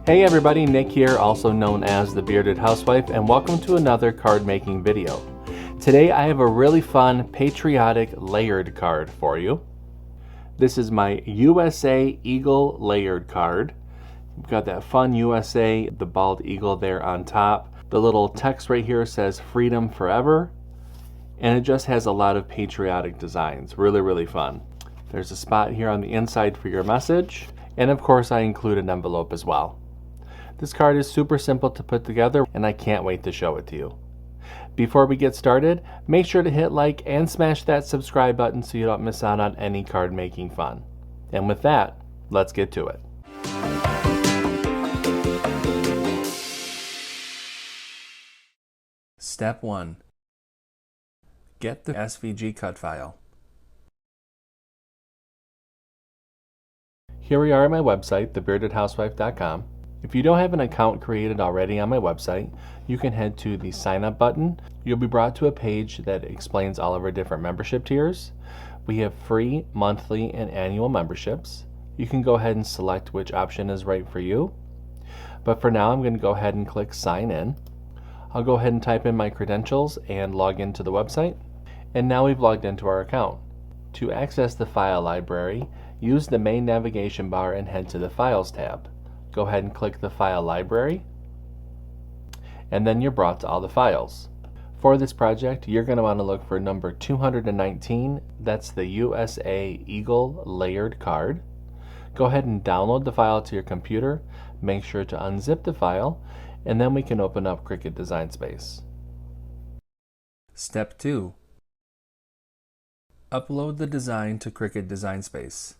Hey everybody, Nick here, also known as the Bearded Housewife, and welcome to another card making video. Today I have a really fun Patriotic layered card for you. This is my USA Eagle layered card. We've got that fun USA, the bald eagle there on top. The little text right here says Freedom Forever, and it just has a lot of patriotic designs. Really fun. There's a spot here on the inside for your message, and of course I include an envelope as well. This card is super simple to put together, and I can't wait to show it to you. Before we get started, make sure to hit like and smash that subscribe button so you don't miss out on any card making fun. And with that, let's get to it. Step 1. Get the SVG cut file. Here we are at my website, thebeardedhousewife.com. If you don't have an account created already on my website, you can head to the sign up button. You'll be brought to a page that explains all of our different membership tiers. We have free, monthly, and annual memberships. You can go ahead and select which option is right for you. But for now, I'm going to go ahead and click sign in. I'll go ahead and type in my credentials and log into the website. And now we've logged into our account. To access the file library, use the main navigation bar and head to the Files tab. Go ahead and click the File Library, and then you're brought to all the files. For this project, you're going to want to look for number 219. That's the USA Eagle layered card. Go ahead and download the file to your computer. Make sure to unzip the file, and then we can open up CRICUT Design Space. Step 2. Upload the design to CRICUT Design Space.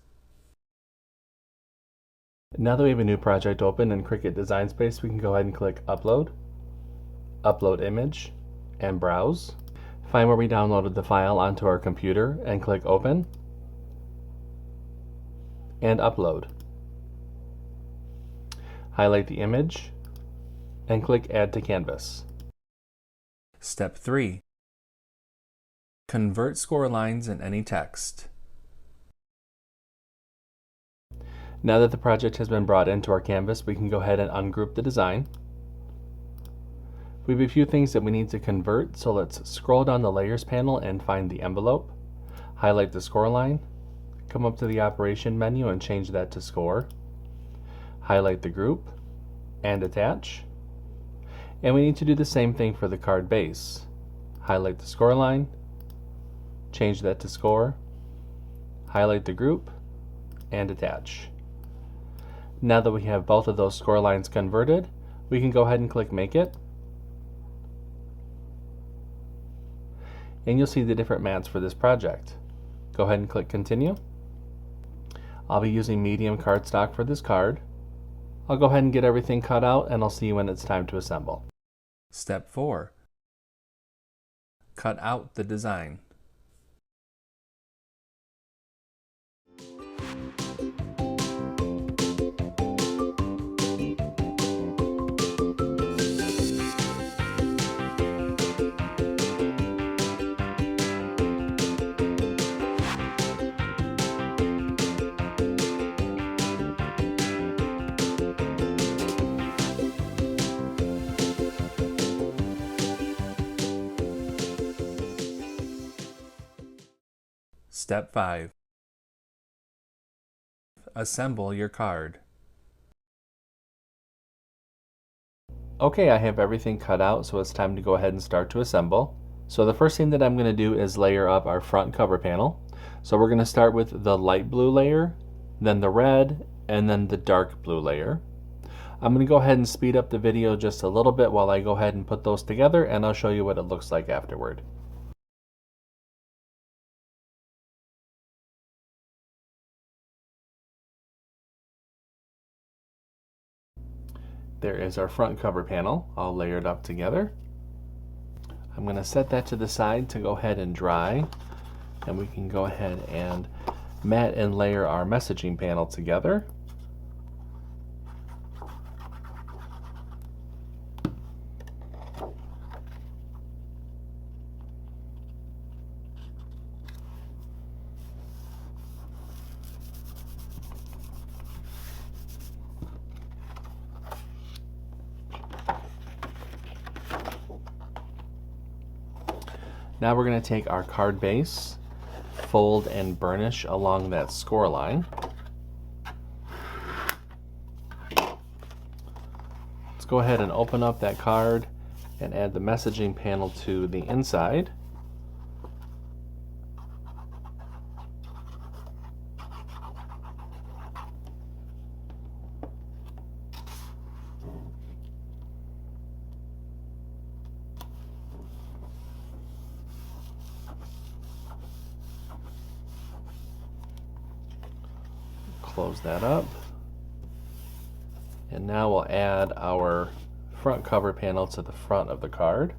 Now that we have a new project open in CRICUT Design Space, we can go ahead and click Upload, Upload Image, and Browse. Find where we downloaded the file onto our computer and click Open, and Upload. Highlight the image, and click Add to Canvas. Step 3. Convert score lines in any text. Now that the project has been brought into our canvas, we can go ahead and ungroup the design. We have a few things that we need to convert, so let's scroll down the Layers panel and find the envelope. Highlight the score line, come up to the Operation menu and change that to Score. Highlight the group and Attach. And we need to do the same thing for the card base. Highlight the score line, change that to Score, highlight the group, and Attach. Now that we have both of those score lines converted, we can go ahead and click Make It. And you'll see the different mats for this project. Go ahead and click Continue. I'll be using medium cardstock for this card. I'll go ahead and get everything cut out, and I'll see you when it's time to assemble. Step 4. Cut out the design. Step 5. Assemble your card. Okay, I have everything cut out, so it's time to go ahead and start to assemble. So the first thing that I'm going to do is layer up our front cover panel. So we're going to start with the light blue layer, then the red, and then the dark blue layer. I'm going to go ahead and speed up the video just a little bit while I go ahead and put those together, and I'll show you what it looks like afterward. There is our front cover panel, all layered up together. I'm going to set that to the side to go ahead and dry, and we can go ahead and mat and layer our messaging panel together. Now we're going to take our card base, fold and burnish along that score line. Let's go ahead and open up that card and add the messaging panel to the inside. Close that up. And now we'll add our front cover panel to the front of the card.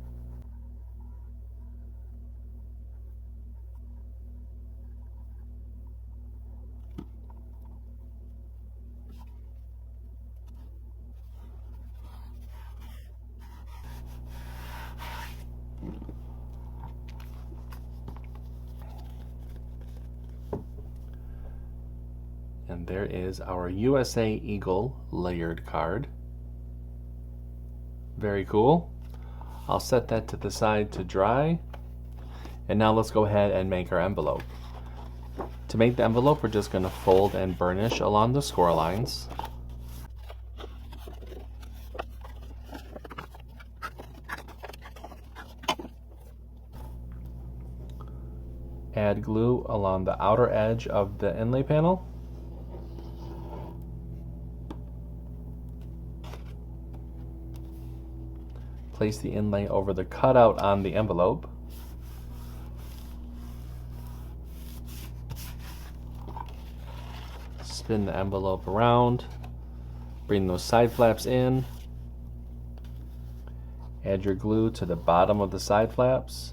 And there is our USA Eagle layered card. Very cool. I'll set that to the side to dry. And now let's go ahead and make our envelope. To make the envelope, we're just going to fold and burnish along the score lines. Add glue along the outer edge of the inlay panel. Place the inlay over the cutout on the envelope. Spin the envelope around. Bring those side flaps in. Add your glue to the bottom of the side flaps.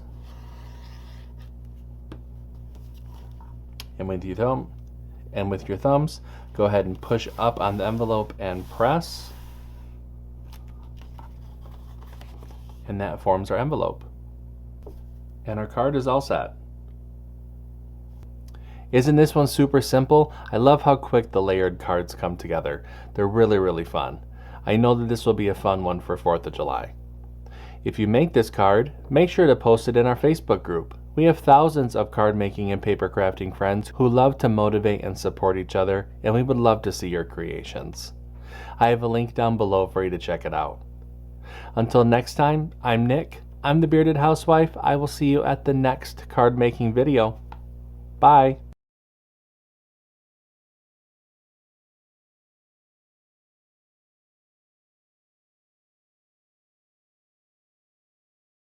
And with your thumbs, go ahead and push up on the envelope and press. And that forms our envelope. And our card is all set. Isn't this one super simple? I love how quick the layered cards come together. They're really, really fun. I know that this will be a fun one for 4th of July. If you make this card, make sure to post it in our Facebook group. We have thousands of card making and paper crafting friends who love to motivate and support each other, and we would love to see your creations. I have a link down below for you to check it out. Until next time, I'm Nick. I'm the Bearded Housewife. I will see you at the next card making video. Bye.